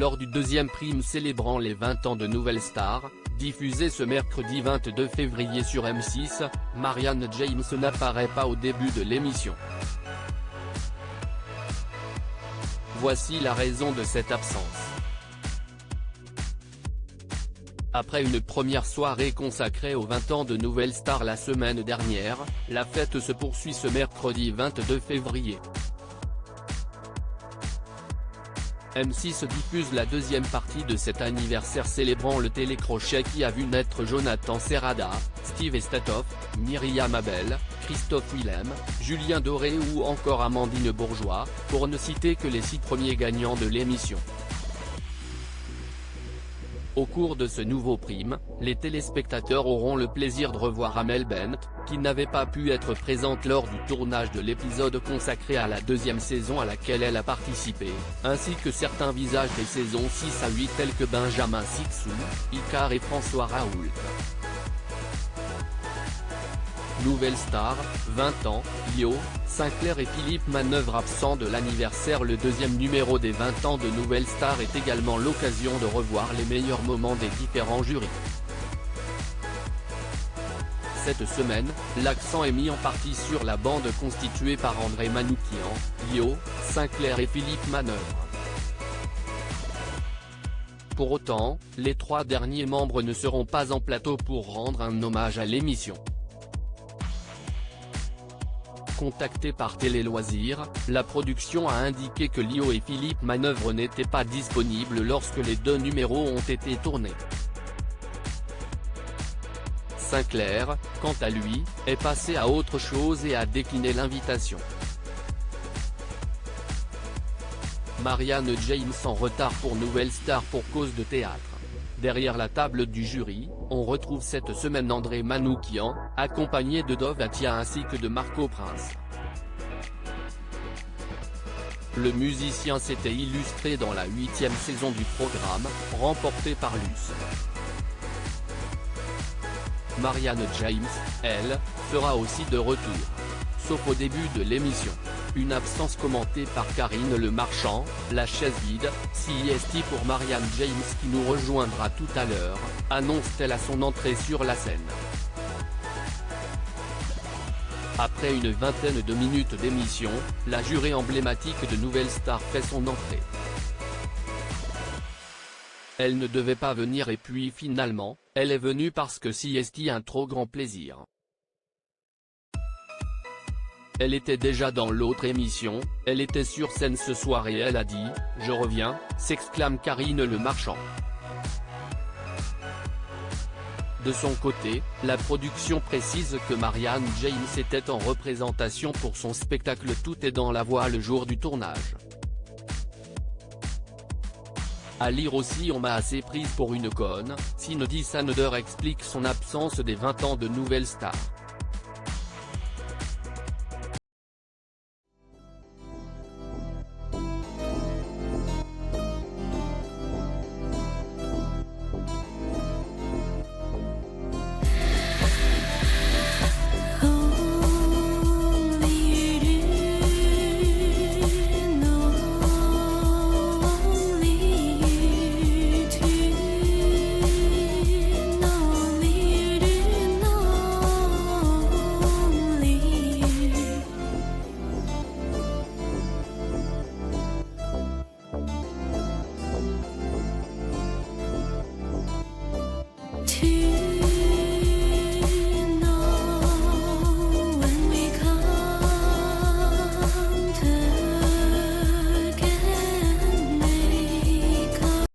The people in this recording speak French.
lors du deuxième prime célébrant les 20 ans de Nouvelle Star, diffusé ce mercredi 22 février sur M6, Marianne James n'apparaît pas au début de l'émission. Voici la raison de cette absence. Après une première soirée consacrée aux 20 ans de Nouvelle Star la semaine dernière, la fête se poursuit ce mercredi 22 février. M6 diffuse la deuxième partie de cet anniversaire célébrant le télécrochet qui a vu naître Jonathan Serrada, Steve Estatoff, Myriam Abel, Christophe Willem, Julien Doré ou encore Amandine Bourgeois, pour ne citer que les 6 premiers gagnants de l'émission. Au cours de ce nouveau prime, les téléspectateurs auront le plaisir de revoir Amel Bent, qui n'avait pas pu être présente lors du tournage de l'épisode consacré à la deuxième saison à laquelle elle a participé, ainsi que certains visages des saisons 6 à 8 tels que Benjamin Sixou, Icar et François Raoult. Nouvelle Star, 20 ans, Lio, Sinclair et Philippe Manœuvre absents de l'anniversaire. Le deuxième numéro des 20 ans de Nouvelle Star est également l'occasion de revoir les meilleurs moments des différents jurys. Cette semaine, l'accent est mis en partie sur la bande constituée par André Manoukian, Lio, Sinclair et Philippe Manœuvre. Pour autant, les 3 derniers membres ne seront pas en plateau pour rendre un hommage à l'émission. Contacté par Télé Loisirs, la production a indiqué que Lio et Philippe Manœuvre n'étaient pas disponibles lorsque les 2 numéros ont été tournés. Sinclair, quant à lui, est passé à autre chose et a décliné l'invitation. Marianne James en retard pour Nouvelle Star pour cause de théâtre. Derrière la table du jury, on retrouve cette semaine André Manoukian, accompagné de Dov Atia ainsi que de Marco Prince. Le musicien s'était illustré dans la 8e saison du programme, remportée par Luce. Marianne James, elle, sera aussi de retour. Sauf au début de l'émission. Une absence commentée par Karine Le Marchand, la chaise vide, CIST pour Marianne James qui nous rejoindra tout à l'heure, annonce-t-elle à son entrée sur la scène. Après une vingtaine de minutes d'émission, la jurée emblématique de Nouvelle Star fait son entrée. Elle ne devait pas venir et puis finalement, elle est venue parce que CIST a un trop grand plaisir. Elle était déjà dans l'autre émission, elle était sur scène ce soir et elle a dit « Je reviens », s'exclame Karine Le Marchand. De son côté, la production précise que Marianne James était en représentation pour son spectacle Tout est dans la voix le jour du tournage. À lire aussi on m'a assez prise pour une conne, Cindy Saneder explique son absence des 20 ans de Nouvelle Star.